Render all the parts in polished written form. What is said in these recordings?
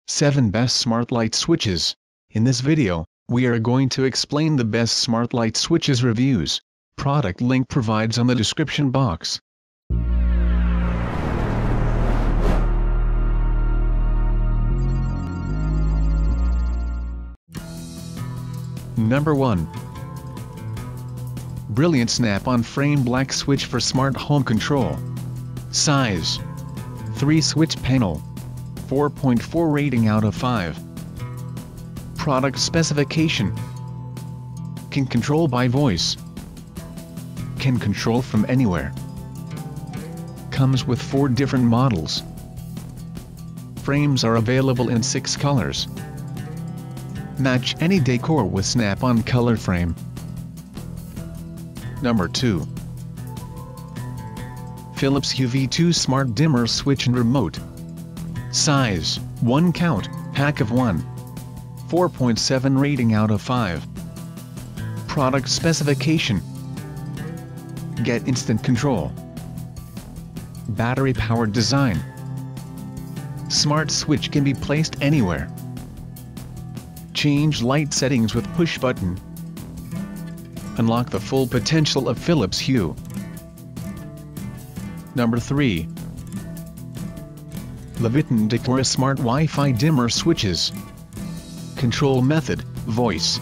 7 Best Smart Light Switches. In this video, we are going to explain the best smart light switches reviews. Product link provides on the description box. Number 1. Brilliant Snap-on Frame Black Switch for Smart Home Control. Size: 3 switch panel. 4.4 rating out of 5. Product specification: can control by voice. Can control from anywhere. Comes with 4 different models. Frames are available in 6 colors. Match any decor with Snap-on color frame. Number 2. Philips Hue V2 Smart Dimmer Switch and Remote. Size: 1 count, pack of 1. 4.7 rating out of 5. Product specification: get instant control. Battery-powered design. Smart switch can be placed anywhere. Change light settings with push button. Unlock the full potential of Philips Hue. Number 3. Leviton Decora Smart Wi-Fi Dimmer Switches. Control method: voice.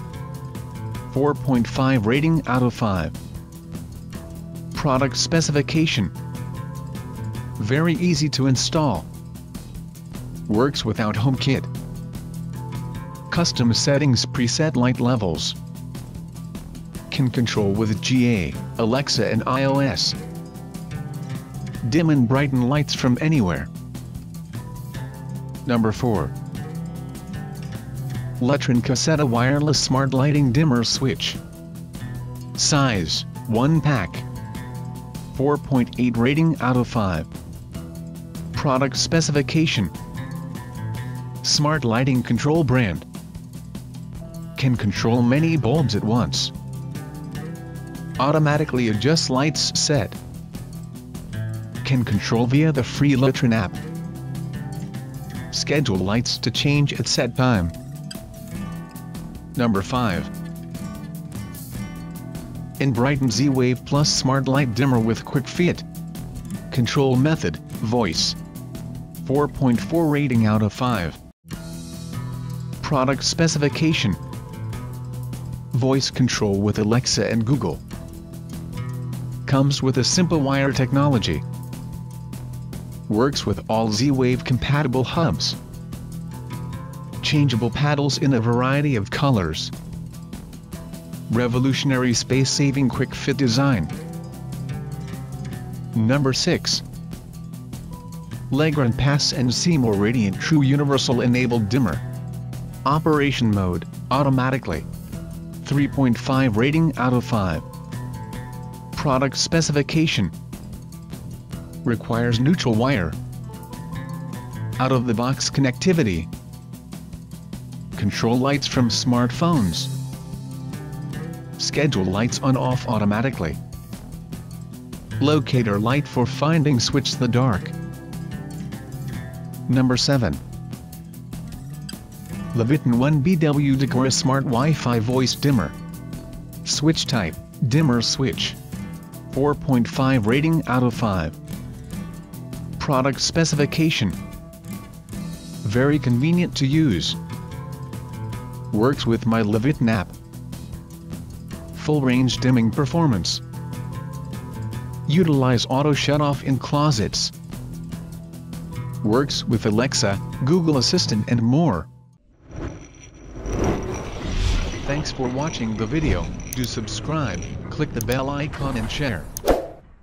4.5 rating out of 5. Product specification: very easy to install. Works without HomeKit. Custom settings: preset light levels. Can control with GA, Alexa and iOS. Dim and brighten lights from anywhere. Number 4. Lutron Caseta Wireless Smart Lighting Dimmer Switch. Size: 1 pack. 4.8 rating out of 5. Product specification: smart lighting control brand. Can control many bulbs at once. Automatically adjust lights set. Can control via the free Lutron app. Schedule lights to change at set time. Number 5. Enbrighten Z-Wave Plus Smart Light Dimmer with Quick Fit. Control method: voice. 4.4 rating out of 5. Product specification: voice control with Alexa and Google. Comes with a simple wire technology. Works with all Z-Wave compatible hubs. Changeable paddles in a variety of colors. Revolutionary space-saving quick fit design. Number 6. Legrand Pass and Seymour Radiant True Universal Enabled Dimmer. Operation mode: automatically. 3.5 rating out of 5. Product specification: requires neutral wire. Out-of-the-box connectivity. Control lights from smartphones. Schedule lights on/off automatically. Locator light for finding switch the dark. Number 7. Leviton 1BW Decora Smart Wi-Fi Voice Dimmer. Switch type: dimmer switch. 4.5 rating out of 5. Product specification: very convenient to use. Works with my Leviton app. Full range dimming performance. Utilize auto shut-off in closets. Works with Alexa, Google Assistant and more. Thanks for watching the video. Do subscribe, click the bell icon and share.